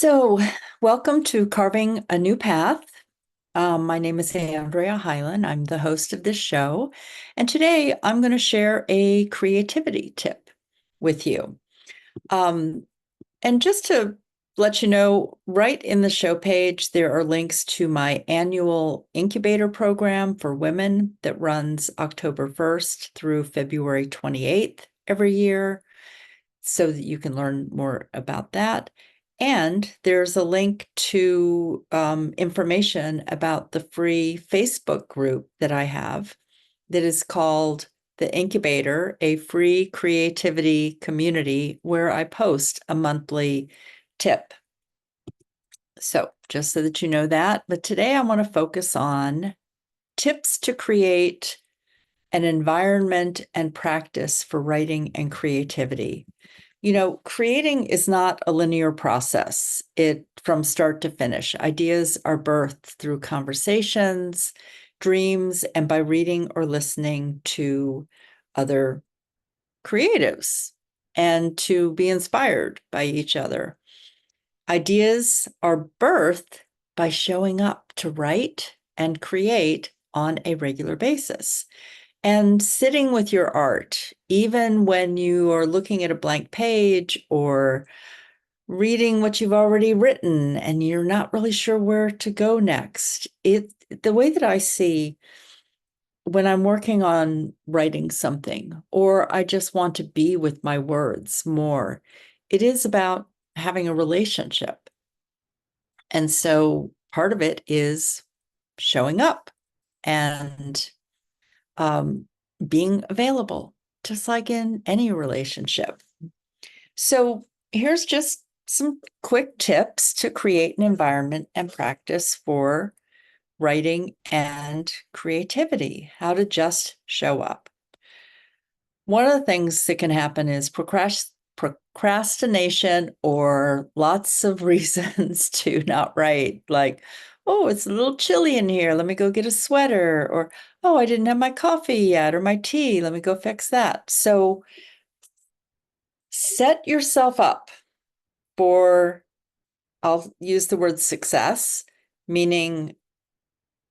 So, welcome to Carving a New Path. My name is Andrea Hylen. I'm the host of this show. And today I'm going to share a creativity tip with you. Um, and just to let you know, right in the show page, there are links to my annual Incubator program for women that runs October 1st through February 28th every year, so that you can learn more about that. And there's a link to information about the free Facebook group that I have that is called The Incubator, a free creativity community where I post a monthly tip. So just so that you know that, but today I want to focus on tips to create an environment and practice for writing and creativity. Creating is not a linear process. It from start to finish. Ideas are birthed through conversations, dreams, and by reading or listening to other creatives and to be inspired by each other. Ideas are birthed by showing up to write and create on a regular basis. And sitting with your art, even when you are looking at a blank page or reading what you've already written and you're not really sure where to go next. The way that I see when I'm working on writing something, or I just want to be with my words more, it is about having a relationship. And so part of it is showing up and um, being available, just like in any relationship. So here's just some quick tips to create an environment and practice for writing and creativity, how to just show up. One of the things that can happen is procrastination or lots of reasons to not write, like, oh, it's a little chilly in here. Let me go get a sweater. Or, oh, I didn't have my coffee yet or my tea. Let me go fix that. So set yourself up for, I'll use the word success, meaning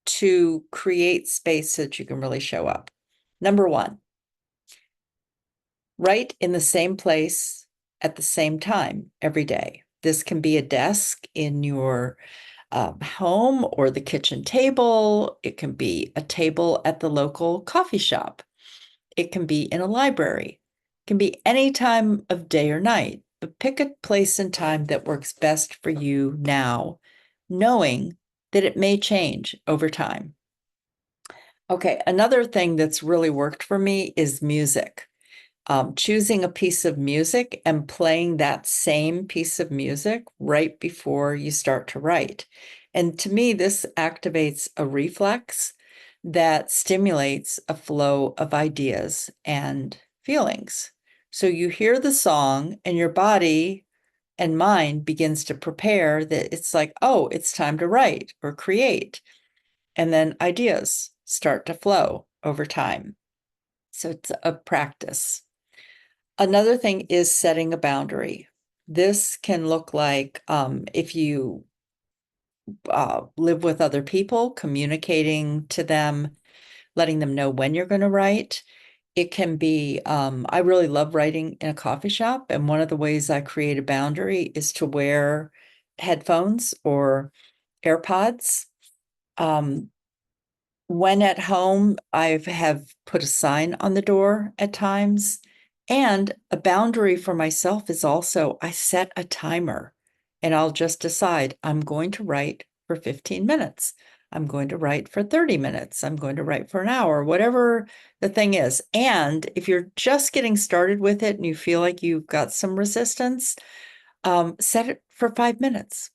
to create space so that you can really show up. Number one, write in the same place at the same time every day. This can be a desk in your home or the kitchen table. It can be a table at the local coffee shop. It can be in a library. It can be any time of day or night, but pick a place and time that works best for you now, knowing that it may change over time. Okay, another thing that's really worked for me is music. Choosing a piece of music and playing that same piece of music right before you start to write. And to me, this activates a reflex that stimulates a flow of ideas and feelings. So you hear the song and your body and mind begins to prepare that it's like, oh, it's time to write or create. And then ideas start to flow over time. So it's a practice. Another thing is setting a boundary. This can look like if you live with other people, communicating to them, letting them know when you're going to write. It can be, I really love writing in a coffee shop. And one of the ways I create a boundary is to wear headphones or AirPods. Um, when at home, I have put a sign on the door at times. And a boundary for myself is also I set a timer and I'll just decide I'm going to write for 15 minutes. I'm going to write for 30 minutes. I'm going to write for an hour, whatever the thing is. And if you're just getting started with it and you feel like you've got some resistance, set it for 5 minutes,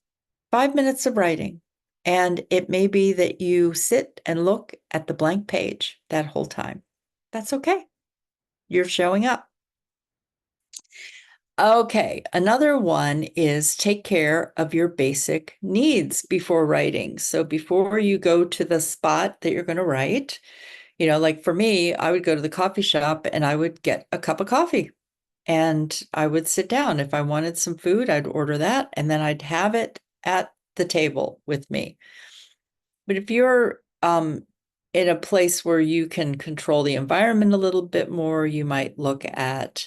5 minutes of writing. And it may be that you sit and look at the blank page that whole time. That's okay. You're showing up. Okay, another one is take care of your basic needs before writing. So before you go to the spot that you're going to write, like for me, I would go to the coffee shop and I would get a cup of coffee And I would sit down. If I wanted some food, I'd order that, and then I'd have it at the table with me. But if you're in a place where you can control the environment a little bit more, you might look at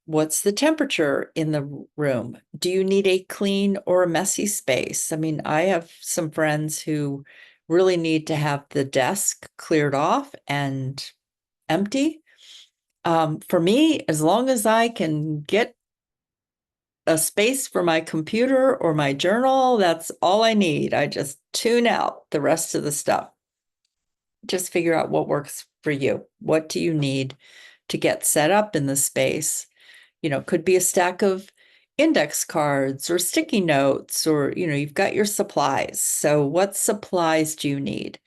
what's the temperature in the room? Do you need a clean or a messy space? I mean, I have some friends who really need to have the desk cleared off and empty. For me, as long as I can get a space for my computer or my journal, that's all I need. I just tune out the rest of the stuff. Just figure out what works for you. What do you need to get set up in the space? Could be a stack of index cards or sticky notes, or, you've got your supplies. So what supplies do you need?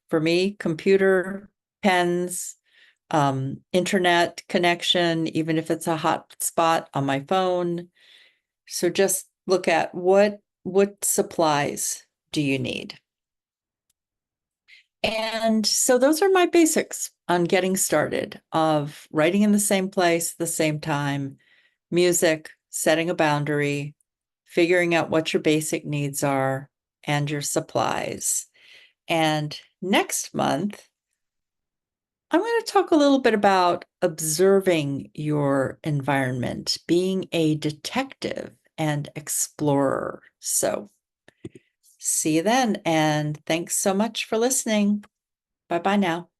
For me, computer, pens, internet connection, even if it's a hotspot on my phone. So just look at what supplies do you need? And so those are my basics on getting started of writing in the same place, the same time, music, setting a boundary, figuring out what your basic needs are, and your supplies. And next month, I'm going to talk a little bit about observing your environment, being a detective and explorer. So, see you then, and thanks so much for listening. Bye bye now.